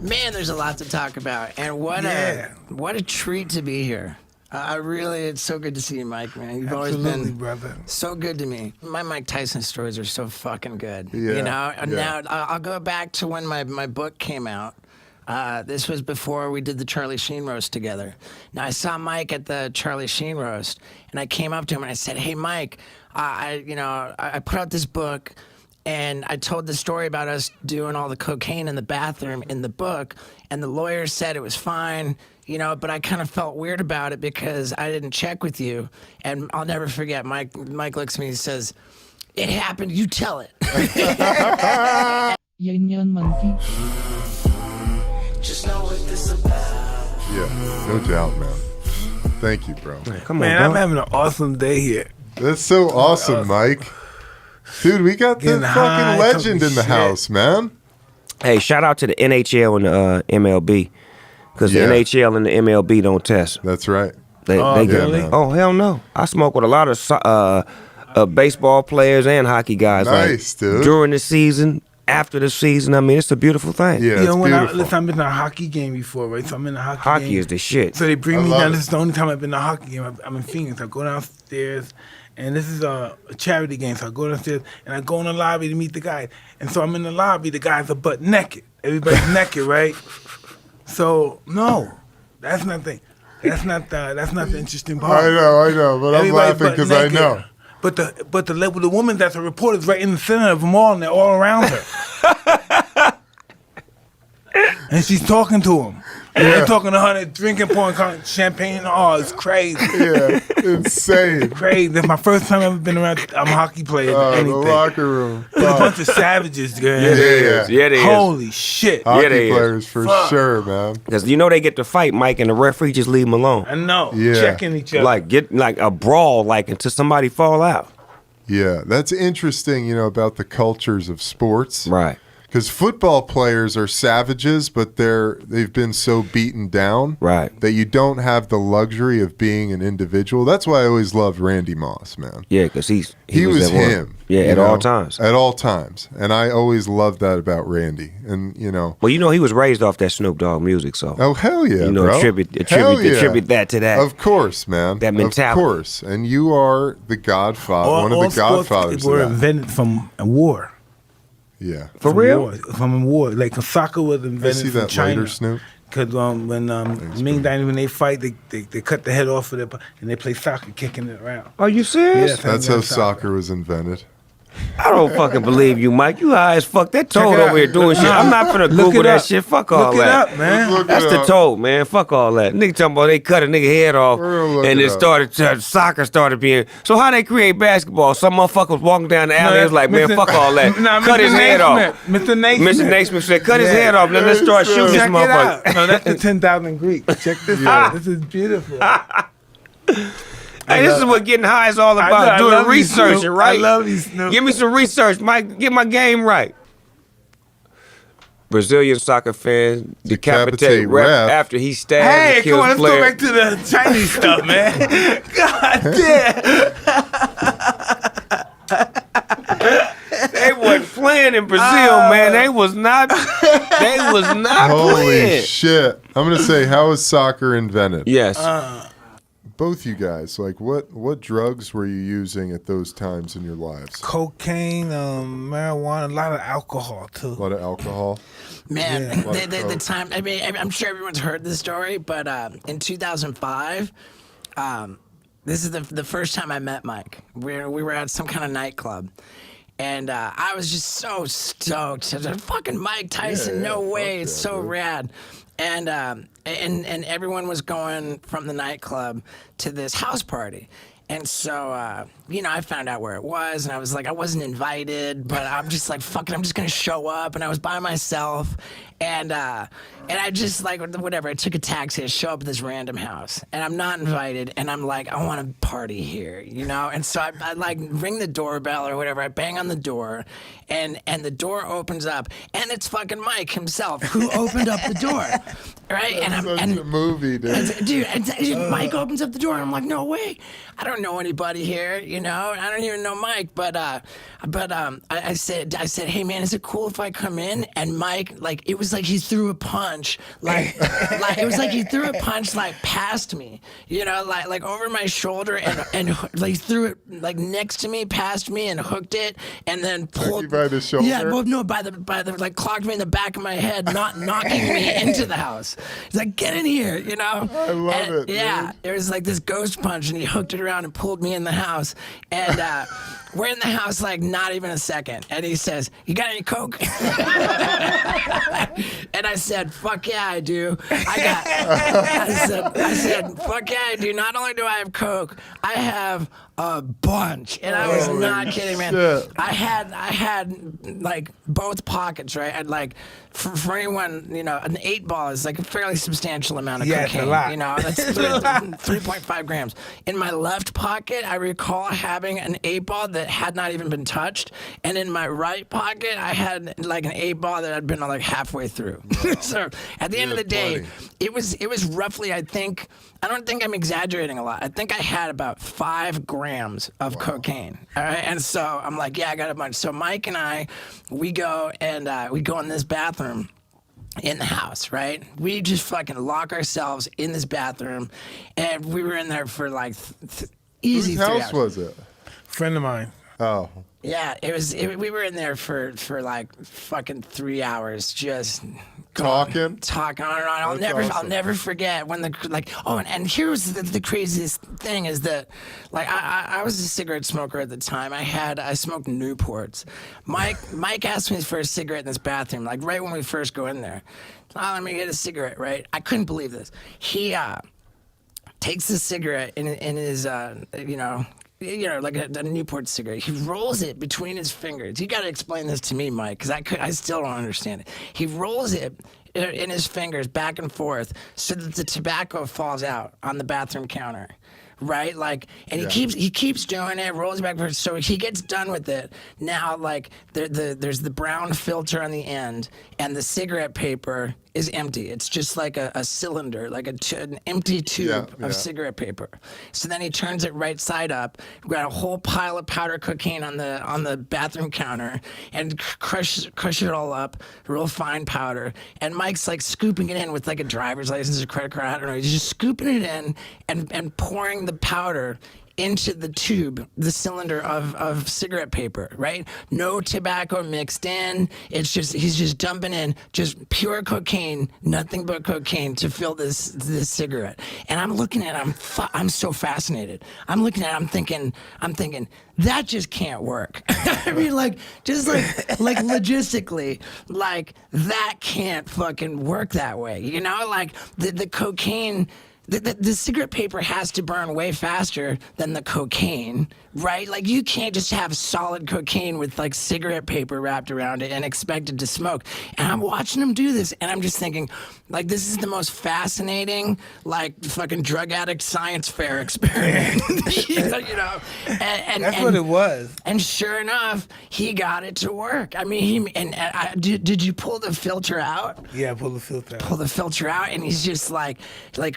Man, there's a lot to talk about, and what a treat to be here. I really, it's so good to see you, Mike, man. You've always been brother. So good to me. My Mike Tyson stories are so fucking good. Yeah, you know, yeah. Now I'll go back to when my book came out. This was before we did the Charlie Sheen roast together. Now I saw Mike at the Charlie Sheen roast, and I came up to him and I said, "Hey, Mike, I put out this book." And I told the story about us doing all the cocaine in the bathroom in the book, and the lawyer said it was fine, you know, but I kind of felt weird about it because I didn't check with you. And I'll never forget, Mike looks at me and says, "It happened, you tell it." Yan monkey. Just know what this about. Yeah, no doubt, man. Thank you, bro. Come on, man, I'm having an awesome day here. That's so awesome, Mike. Dude, we got the Getting fucking high, legend in the talking house, man. Hey, shout out to the NHL and the MLB. Because Yeah. the NHL and the MLB don't test. That's right. They yeah, get, man. oh, hell no. I smoke with a lot of baseball players and hockey guys. Nice, dude. During the season, after the season. I mean, it's a beautiful thing. Yeah, You it's know, beautiful. listen, I've been to a hockey game before, right? So I'm in a hockey game. Hockey is the shit. So they bring I me love down. it. This is the only time I've been to a hockey game. I'm in Phoenix. I go downstairs, and this is a charity game. So I go downstairs, and I go in the lobby to meet the guy. And so I'm in the lobby. The guys are butt naked. Everybody's naked, right? So no, that's not the interesting part. I know, but I'm Everybody's laughing butt because I naked. know. But the woman that's a reporter is right in the center of them all, and they're all around her. And she's talking to him. And they're talking to her, they're drinking, pouring champagne. Oh, it's crazy. Yeah, insane. Crazy. That's my first time I've ever been around hockey players or The anything. locker room. There's a bunch of savages, girl. Yeah. Yeah, they is. Holy shit. Hockey they is. players for Fuck. sure, man. Because you know they get to fight, Mike, and the referee just leave them alone. I know. Yeah. Checking each other. Like, get like a brawl, like, until somebody fall out. Yeah, that's interesting, about the cultures of sports. Right. Because football players are savages, but they've been so beaten down Right. that you don't have the luxury of being an individual. That's why I always loved Randy Moss, man. Yeah, because he was at work. him. Yeah, you at all know, times. At all times. And I always loved that about Randy. And, Well, he was raised off that Snoop Dogg music, so oh, hell yeah, bro. attribute Hell yeah. that to that. Of course, man. That mentality. Of course. And you are the godfather, one of the sports godfathers were of that. invented from a war. Yeah. For From real? war. From a war. Like soccer was I invented see from that China. later, Snoop. Because when Ming Dynasty, when they fight, they cut the head off of it, and they play soccer, kicking it around. Are you serious? Yes. That's how soccer was invented. I don't fucking believe you, Mike. You high as fuck. That Check toad it over out. here doing shit. I'm not finna Look Google it that up. shit. Fuck all Look it that. up, man. Look That's it the up. toad, man. Fuck all that. Nigga talking about they cut a nigga head off, We're gonna look and it it up. started soccer started being. So how they create basketball? Some motherfucker was walking down the alley. It was like, man, fuck all that. Nah, Cut Mr. his head off. Naismith. Mr. Naismith. Mr. Naismith said, cut his Yeah. head off. Then let's start shooting this Check it out. motherfucker. No, that's the 10,000 Greek. Check this out. This is beautiful. Hey, this is what getting high is all about. I Doing love these research, Snoop. right? I love these Snoop. Give me some research, Mike. Get my game right. Brazilian soccer fan decapitate ref ref. after he stabbed Hey, and come killed on, let's player. go back to the Chinese stuff, man. God damn. They wasn't playing in Brazil, man. They was not. They was not Holy playing. shit. I'm going to say, how was soccer invented? Yes. Both you guys, like, what drugs were you using at those times in your lives? Cocaine, marijuana, a lot of alcohol, A too. lot of alcohol? Man, Yeah. the time, I mean, I'm sure everyone's heard this story, but in 2005, this is the first time I met Mike. We were at some kind of nightclub. And I was just so stoked. I was like, fucking Mike Tyson, Yeah, no fuck way, yeah, it's so dude. rad. And everyone was going from the nightclub to this house party. And so, I found out where it was, and I was like, I wasn't invited, but I'm just like, fuck it, I'm just gonna show up. And I was by myself, and I just like, whatever, I took a taxi to show up at this random house, and I'm not invited, and I'm like, I want to party here, And so I like ring the doorbell or whatever, I bang on the door, and the door opens up, and it's fucking Mike himself who opened up the door, right? That's such a movie, dude. Mike opens up the door, and I'm like, no way, I don't know anybody here, you know, I don't even know Mike, but I said, hey man, is it cool if I come in? And Mike, like, it was like he threw a punch, like it was like he threw a punch like past me, you know, like over my shoulder, and like threw it like next to me, past me, and hooked it, and then pulled you by the shoulder? Yeah, well, no, by the like clocked me in the back of my head, not knocking me into the house. He's like, get in here, you know. I love it. Yeah, dude. it was like this ghost punch, and he hooked it around and pulled me in the house, and we're in the house like not even a second, and he says, you got any coke? And I said, fuck yeah, I do. I said, fuck yeah, I do. Not only do I have coke, I have a bunch. And I was not kidding, man. shit. I had like both pockets, right? I'd like, for anyone, you know, an 8-ball is like a fairly substantial amount of Yeah, it's a cocaine. lot. You know, that's 3.5 grams. In my left pocket, I recall having an 8-ball that had not even been touched, and in my right pocket, I had like an 8-ball that had been like halfway through. So at the end of the day, Good it was roughly, I don't think I'm exaggerating a lot. I think I had about 5 grams of cocaine. All right, and so I'm like, yeah, I got a bunch. So Mike and I, we go in this bathroom in the house, right? We just fucking lock ourselves in this bathroom, and we were in there for like easy Whose 3 house hours. was it? Friend of mine. Oh, Yeah, we were in there for like fucking 3 hours, just talking. on and on. That's I'll awesome. never forget when and here's the craziest thing is that, like, I was a cigarette smoker at the time. I smoked Newports. Mike asked me for a cigarette in this bathroom, like right when we first go in there. Oh, let me get a cigarette, right? I couldn't believe this. He takes the cigarette in his like a Newport cigarette. He rolls it between his fingers. You got to explain this to me, Mike, because I still don't understand it. He rolls it in his fingers back and forth so that the tobacco falls out on the bathroom counter. Right, like, and he keeps doing it, rolls it back and forth. So he gets done with it. Now, like, there's the brown filter on the end, and the cigarette paper is empty. It's just like a cylinder, like an empty tube of cigarette paper. So then he turns it right side up. We've got a whole pile of powder cocaine on the bathroom counter, and crush it all up, real fine powder. And Mike's like scooping it in with like a driver's license or credit card. I don't know. He's just scooping it in and pouring the powder into the tube, the cylinder of cigarette paper, right? No tobacco mixed in. It's just, he's just dumping in just pure cocaine, nothing but cocaine to fill this cigarette. And I'm looking at it, I'm so fascinated. I'm looking at it, I'm thinking, that just can't work. I mean, like, just like logistically, like, that can't fucking work that way. You know, like the cocaine, the cigarette paper has to burn way faster than the cocaine, right? Like, you can't just have solid cocaine with like cigarette paper wrapped around it and expect it to smoke. And I'm watching him do this, and I'm just thinking, like, this is the most fascinating, like, fucking drug addict science fair experiment. you know? And That's what it was. And sure enough, he got it to work. I mean, did you pull the filter out? Yeah, pull the filter out. Pull the filter out, and he's just like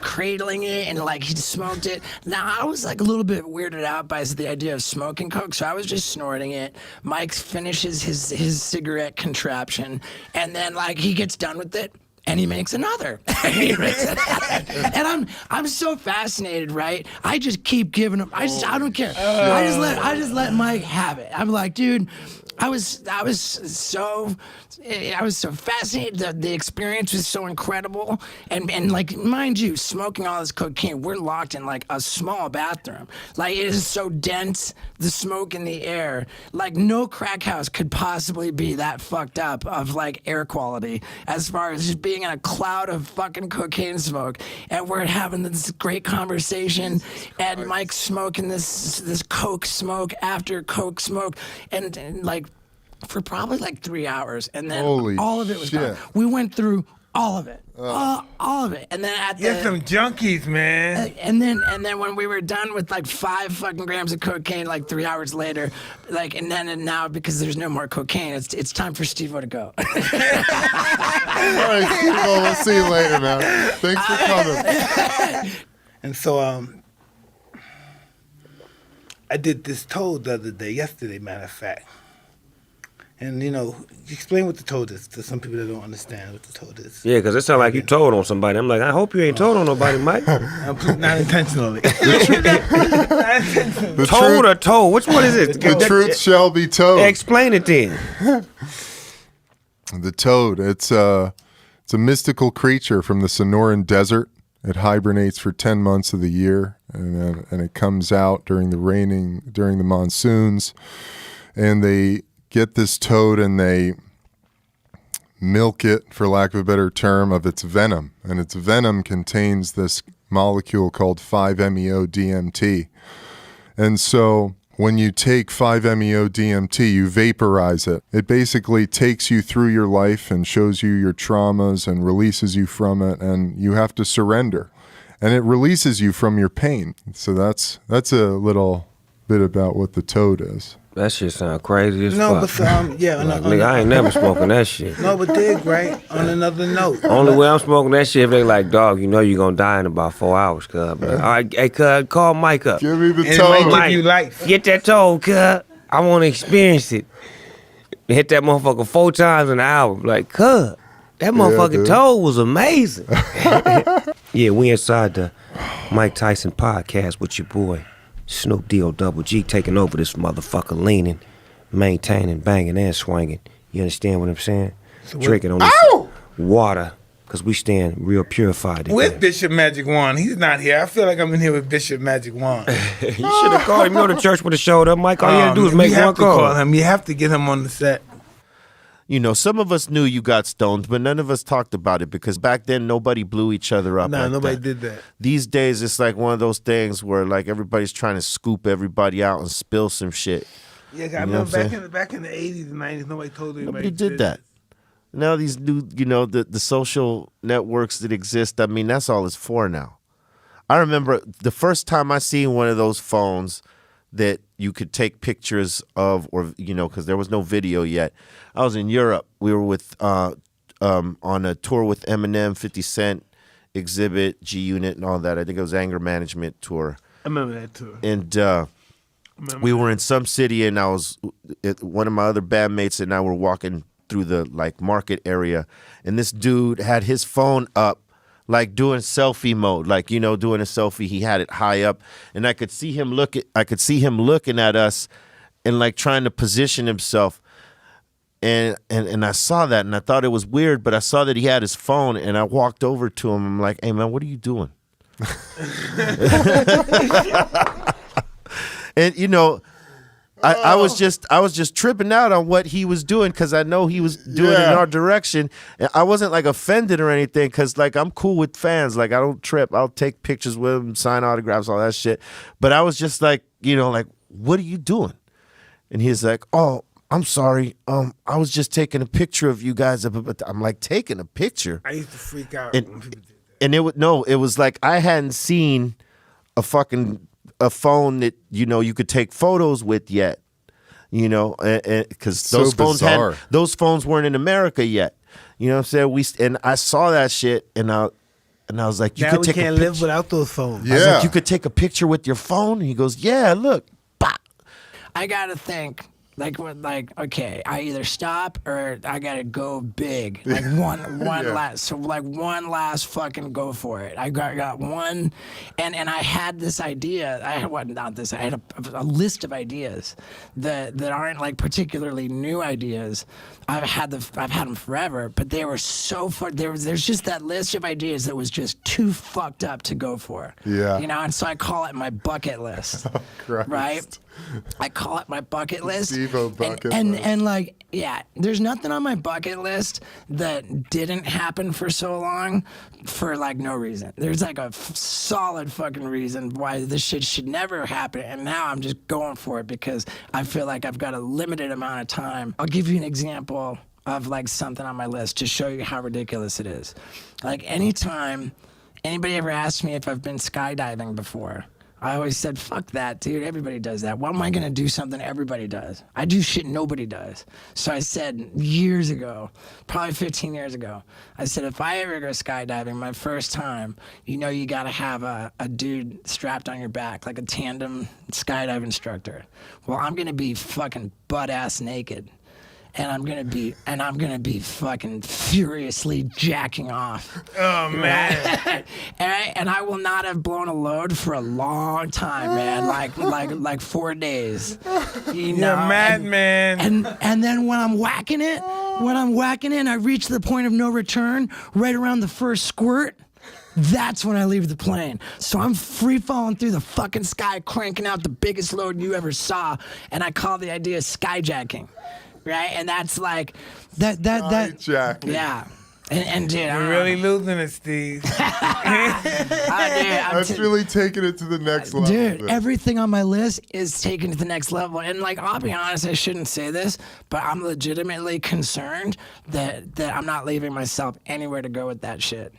cradling it, and like he smoked it. Now I was like a little bit weirded out by the idea of smoking coke, so I was just snorting it. Mike finishes his cigarette contraption, and then like he gets done with it, and he makes another. And I'm so fascinated, right? I just keep giving him. I don't care. I just let Mike have it. I'm like, dude, I was so fascinated. The experience was so incredible, and like, mind you, smoking all this cocaine, we're locked in like a small bathroom. Like, it is so dense, the smoke in the air. Like, no crack house could possibly be that fucked up of like air quality as far as just being in a cloud of fucking cocaine smoke. And we're having this great conversation, and Mike's smoking this coke smoke after coke smoke, and like, for probably like 3 hours, and then Holy all of it was shit. gone. We went through All of it. All of it. And then at You're some junkies, man. and then when we were done with like 5 fucking grams of cocaine, like 3 hours later, like and now because there's no more cocaine, it's time for Steve-O to go. All right, Steve-O, we'll see you later, man. Thanks for coming. And so I did this toad the other day, yesterday, matter of fact. And, you know, explain what the toad is to some people that don't understand what the toad is. Yeah, because it sounds like you told on somebody. I'm like, I hope you ain't told on nobody, Mike. Not intentionally. Toad or toad? Which one is it? The truth shall be told. Explain it then. The toad, it's a mystical creature from the Sonoran Desert. It hibernates for 10 months of the year, and it comes out during the monsoons, and they get this toad and they milk it, for lack of a better term, of its venom. And its venom contains this molecule called 5-MeO-DMT. And so when you take 5-MeO-DMT, you vaporize it. It basically takes you through your life and shows you your traumas and releases you from it, and you have to surrender. And it releases you from your pain. So that's a little bit about what the toad is. That shit sound crazy as No, fuck. but yeah, Nigga, I ain't never smoking that shit. no, but dig, right? On another note. Only way I'm smoking that shit if they like, dog, you know you gonna die in about 4 hours, cuz. All right, hey, cuz, call Mike up. Give me the And it might toad. give you life. Get that toad, cuz. I want to experience it. Hit that motherfucker 4 times in an hour. Like, cuz, that motherfucking dude. toad was amazing. Yeah, we inside the Mike Tyson podcast with your boy, Snoop D-O Double G, taking over this motherfucker, leaning, maintaining, banging, and swinging. You understand what I'm saying? Drinking on this water, because we stand real purified today. With Bishop Magic Wand. He's not here. I feel like I'm in here with Bishop Magic Wand. You should have called him. You know the church would have showed up, Mike. All you had to do is make you have one to call call. him. You have to get him on the set. You know, some of us knew you got stoned, but none of us talked about it because back then nobody blew each other up. Nah, like nobody that. did that. These days, it's like one of those things where like everybody's trying to scoop everybody out and spill some shit. Yeah, I know remember what I'm saying? back in the 80s and 90s, nobody told anybody. Nobody did that. Now these new, you know, the social networks that exist, I mean, that's all it's for now. I remember the first time I seen one of those phones that you could take pictures of, or, you know, because there was no video yet. I was in Europe. We were with on a tour with Eminem, 50 Cent, Exhibit, G Unit, and all that. I think it was Anger Management Tour. I remember that too. And we were in some city, and I was one of my other bandmates and I were walking through the like market area, and this dude had his phone up, like doing selfie mode, like, you know, doing a selfie. He had it high up, and I could see him looking at us, and like trying to position himself. And I saw that, and I thought it was weird, but I saw that he had his phone, and I walked over to him. I'm like, "Hey man, what are you doing?" And you know, I was just tripping out on what he was doing because I know he was doing it in our direction. And I wasn't like offended or anything because like I'm cool with fans. Like I don't trip. I'll take pictures with them, sign autographs, all that shit. But I was just like, you know, like, what are you doing? And he's like, oh, I'm sorry. I was just taking a picture of you guys. I'm like, taking a picture? I used to freak out And- when people did that. And it was like I hadn't seen a phone that, you know, you could take photos with yet, you know, because So those phones bizarre. those phones weren't in America yet. You know what I'm saying? And I saw that shit, and I was like, you Now could we take can't a live picture. without those phones. I was Yeah. like, you could take a picture with your phone. And he goes, yeah, look. Bah. I gotta think. Okay, I either stop or I gotta go big. Like one last fucking go for it. I got one, and I had this idea. I had a list of ideas that aren't like particularly new ideas. I've had them forever, but they were so far. There's just that list of ideas that was just too fucked up to go for. Yeah. You know, and so I call it my bucket list. Christ. Right. I call it my bucket list. Steve-O bucket and, list. And like, yeah, there's nothing on my bucket list that didn't happen for so long for like no reason. There's like a solid fucking reason why this shit should never happen. And now I'm just going for it because I feel like I've got a limited amount of time. I'll give you an example. of like something on my list to show you how ridiculous it is. Like anytime anybody ever asked me if I've been skydiving before, I always said, fuck that, dude. Everybody does that. Why am I going to do something everybody does? I do shit nobody does. So I said years ago, probably 15 years ago, I said, if I ever go skydiving, my first time, you got to have a dude strapped on your back, like a tandem skydive instructor. Well, I'm going to be fucking butt-ass naked. And I'm gonna be fucking furiously jacking off. Oh man! and I will not have blown a load for a long time, man. Like 4 days. You know, madman. And then when I'm whacking it, I reach the point of no return right around the first squirt. That's when I leave the plane. So I'm free falling through the fucking sky, cranking out the biggest load you ever saw, and I call the idea skyjacking. Right, and that's like that. Yeah, and dude, You're really losing it, Steve. That's really taking it to the next level. Dude, everything on my list is taken to the next level. And like, I'll be honest, I shouldn't say this, but I'm legitimately concerned that I'm not leaving myself anywhere to go with that shit.